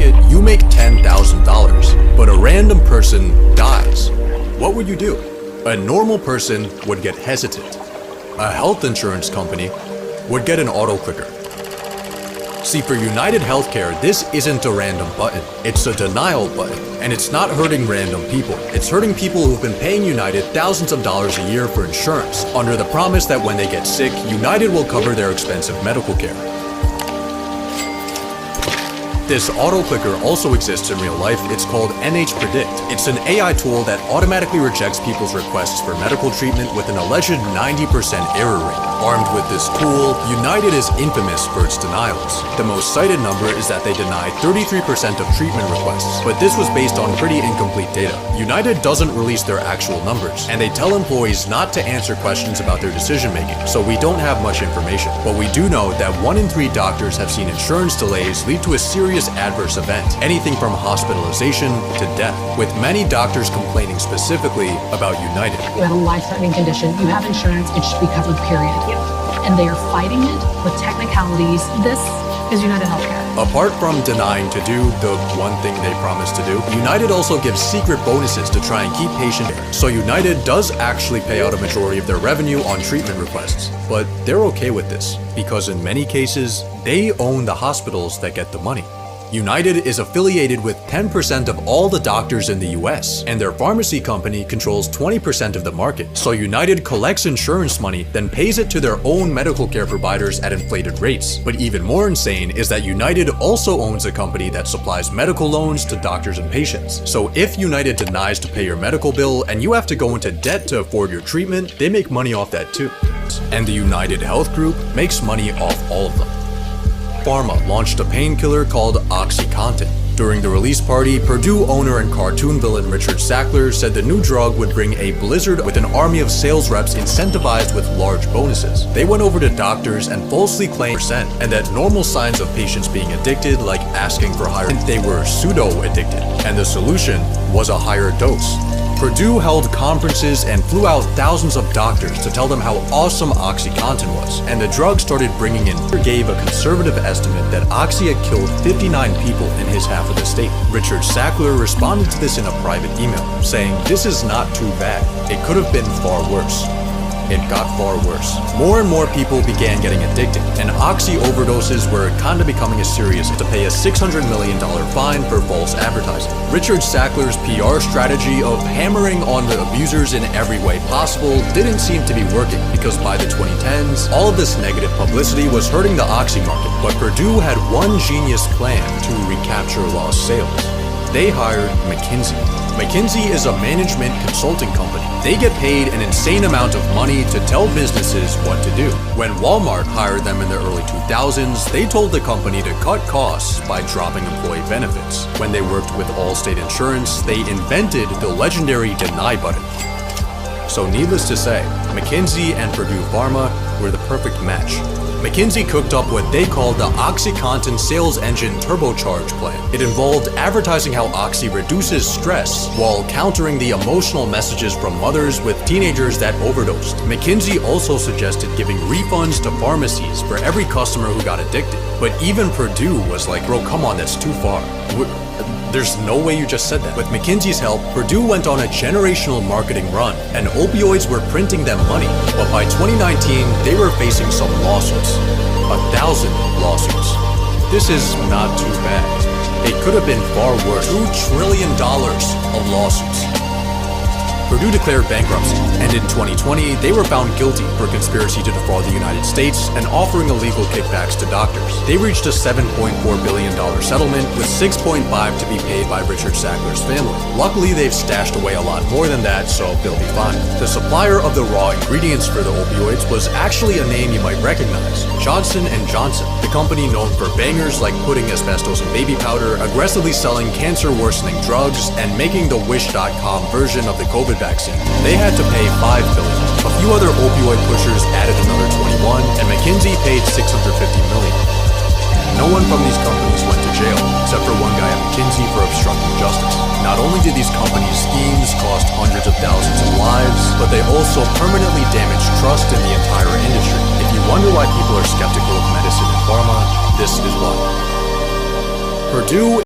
it, you make $10,000, but a random person dies. What would you do? A normal person would get hesitant. A health insurance company would get an auto clicker. See, for United Healthcare, this isn't a random button. It's a denial button. And it's not hurting random people. It's hurting people who've been paying United thousands of dollars a year for insurance, under the promise that when they get sick, United will cover their expensive medical care. This auto clicker also exists in real life. It's called NH Predict. It's an AI tool that automatically rejects people's requests for medical treatment with an alleged 90% error rate. Armed with this tool, United is infamous for its denials. The most cited number is that they denied 33% of treatment requests, but this was based on pretty incomplete data. United doesn't release their actual numbers, and they tell employees not to answer questions about their decision-making, so we don't have much information. But we do know that 1 in 3 doctors have seen insurance delays lead to a serious adverse event, anything from hospitalization to death, with many doctors complaining specifically about United. You have a life-threatening condition, you have insurance, it should be covered, period. And they are fighting it with technicalities. This is United Healthcare. Apart from denying to do the one thing they promised to do, United also gives secret bonuses to try and keep patient care. So United does actually pay out a majority of their revenue on treatment requests. But they're okay with this, because in many cases, they own the hospitals that get the money. United is affiliated with 10% of all the doctors in the US, and their pharmacy company controls 20% of the market. So United collects insurance money, then pays it to their own medical care providers at inflated rates. But even more insane is that United also owns a company that supplies medical loans to doctors and patients. So if United denies to pay your medical bill and you have to go into debt to afford your treatment, they make money off that too. And the United Health Group makes money off all of them. Pharma launched a painkiller called OxyContin. During the release party, Purdue owner and cartoon villain Richard Sackler said the new drug would bring a blizzard with an army of sales reps incentivized with large bonuses. They went over to doctors and falsely claimed percent, and that normal signs of patients being addicted, like asking for higher, they were pseudo-addicted, and the solution was a higher dose. Purdue held conferences and flew out thousands of doctors to tell them how awesome OxyContin was, and the drug started bringing in. Gave a conservative estimate that Oxy had killed 59 people in his half of the state. Richard Sackler responded to this in a private email, saying, "This is not too bad. It could have been far worse." It got far worse. More and more people began getting addicted, and oxy overdoses were kind of becoming a serious to pay a $600 million fine for false advertising. Richard Sackler's PR strategy of hammering on the abusers in every way possible didn't seem to be working, because by the 2010s, all of this negative publicity was hurting the oxy market. But Purdue had one genius plan to recapture lost sales. They hired McKinsey. McKinsey is a management consulting company. They get paid an insane amount of money to tell businesses what to do. When Walmart hired them in the early 2000s, they told the company to cut costs by dropping employee benefits. When they worked with Allstate Insurance, they invented the legendary deny button. So needless to say, McKinsey and Purdue Pharma were the perfect match. McKinsey cooked up what they called the OxyContin Sales Engine Turbocharge Plan. It involved advertising how Oxy reduces stress while countering the emotional messages from mothers with teenagers that overdosed. McKinsey also suggested giving refunds to pharmacies for every customer who got addicted. But even Purdue was like, bro, come on, that's too far. There's no way you just said that. With McKinsey's help, Purdue went on a generational marketing run, and opioids were printing them money. But by 2019, they were facing some lawsuits. 1,000 lawsuits. This is not too bad. It could have been far worse. $2 trillion of lawsuits. Purdue declared bankruptcy, and in 2020, they were found guilty for conspiracy to defraud the United States and offering illegal kickbacks to doctors. They reached a $7.4 billion settlement, with $6.5 to be paid by Richard Sackler's family. Luckily, they've stashed away a lot more than that, so they'll be fine. The supplier of the raw ingredients for the opioids was actually a name you might recognize: Johnson & Johnson, the company known for bangers like putting asbestos in baby powder, aggressively selling cancer-worsening drugs, and making the Wish.com version of the COVID vaccine. They had to pay $5 billion. A few other opioid pushers added another 21, and McKinsey paid $650 million. No one from these companies went to jail, except for one guy at McKinsey for obstructing justice. Not only did these companies' schemes cost hundreds of thousands of lives, but they also permanently damaged trust in the entire industry. If you wonder why people are skeptical of medicine and pharma, this is why. Purdue